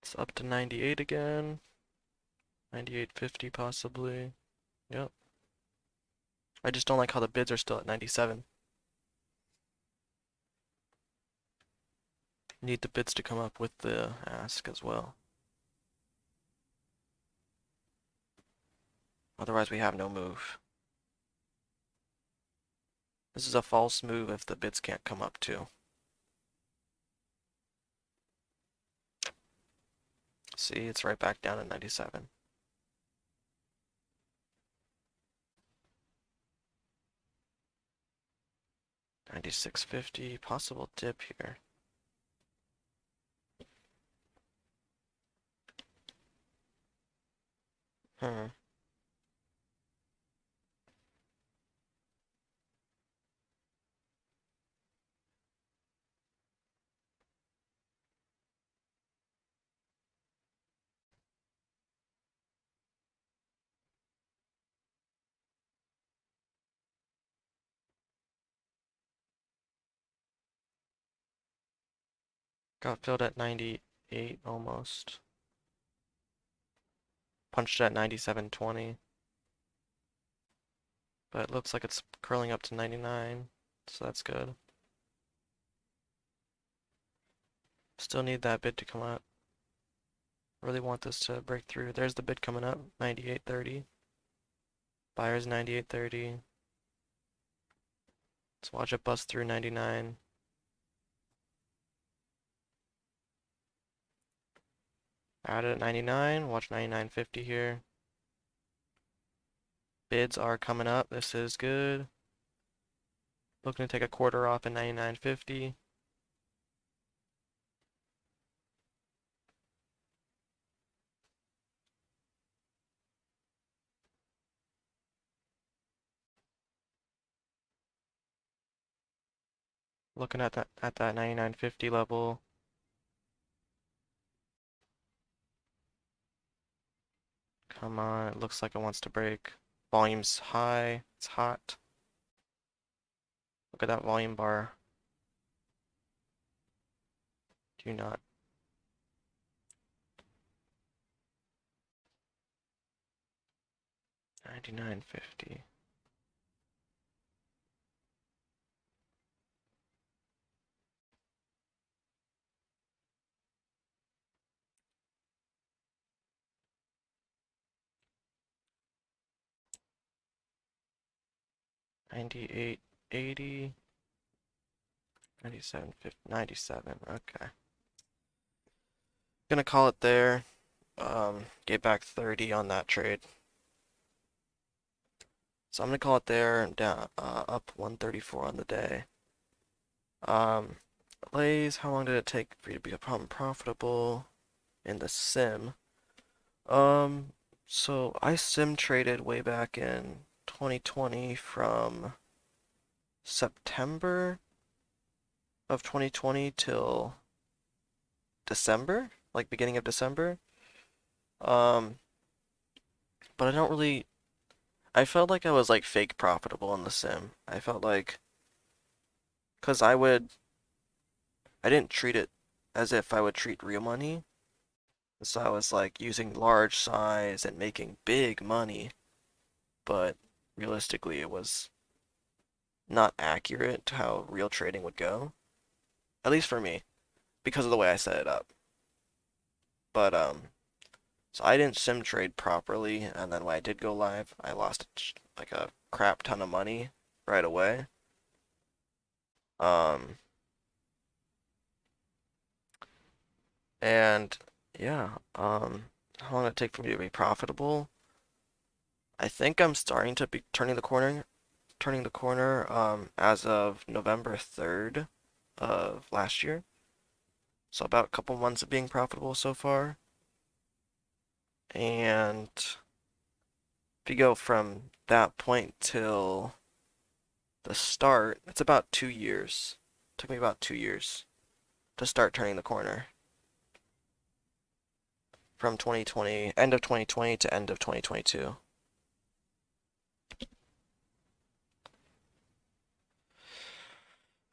It's up to 98 again. 98.50 possibly. Yep. I just don't like how the bids are still at 97. Need the bids to come up with the ask as well. Otherwise we have no move. This is a false move if the bids can't come up too. See, it's right back down at 97. $96.50, possible dip here. Hmm. Got filled at 98 almost. Punched at 97.20. But it looks like it's curling up to 99, so that's good. Still need that bid to come up. Really want this to break through. There's the bid coming up, 98.30. Buyer's 98.30. Let's watch it bust through 99. Add it at 99, watch 99.50 here. Bids are coming up, this is good. Looking to take a quarter off at 99.50. Looking at that 99.50 level. Come on, it looks like it wants to break. Volume's high, it's hot. Look at that volume bar. Do not. 99.50. $98.80. 97.50. 97. Okay. Gonna call it there. Get back 30 on that trade. So I'm gonna call it there. Down, up 134 on the day. Lays. How long did it take for you to become profitable in the sim? So I sim traded way back in 2020 from September of 2020 till December, like beginning of December. Um, but I don't really, I felt like I was like fake profitable in the sim. I felt like, cause I didn't treat it as if I would treat real money. So I was like using large size and making big money, but realistically it was not accurate to how real trading would go. At least for me, because of the way I set it up. But so I didn't sim trade properly, and then when I did go live, I lost like a crap ton of money right away. Um, and yeah, how long did it take for me to be profitable? I think I'm starting to be turning the corner, as of November 3rd of last year. So about a couple months of being profitable so far. And if you go from that point till the start, it's about 2 years. It took me about 2 years to start turning the corner from 2020, end of 2020 to end of 2022.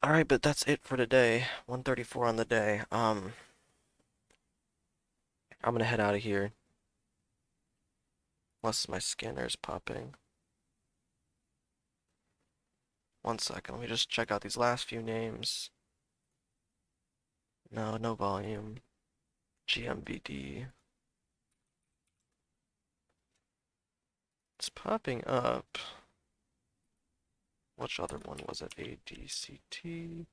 All right, but that's it for today. 134 on the day. I'm gonna head out of here unless my scanner is popping. One second, let me just check out these last few names. No, no volume. GMBD. It's popping up. Which other one was it? ADCT.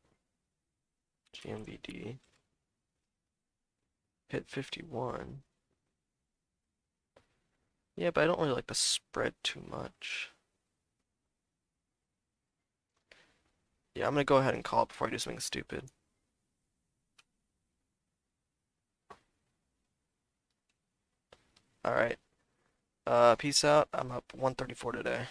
GMBD. Hit 51. Yeah, but I don't really like the spread too much. Yeah, I'm gonna go ahead and call it before I do something stupid. Alright. Peace out. I'm up 134 today.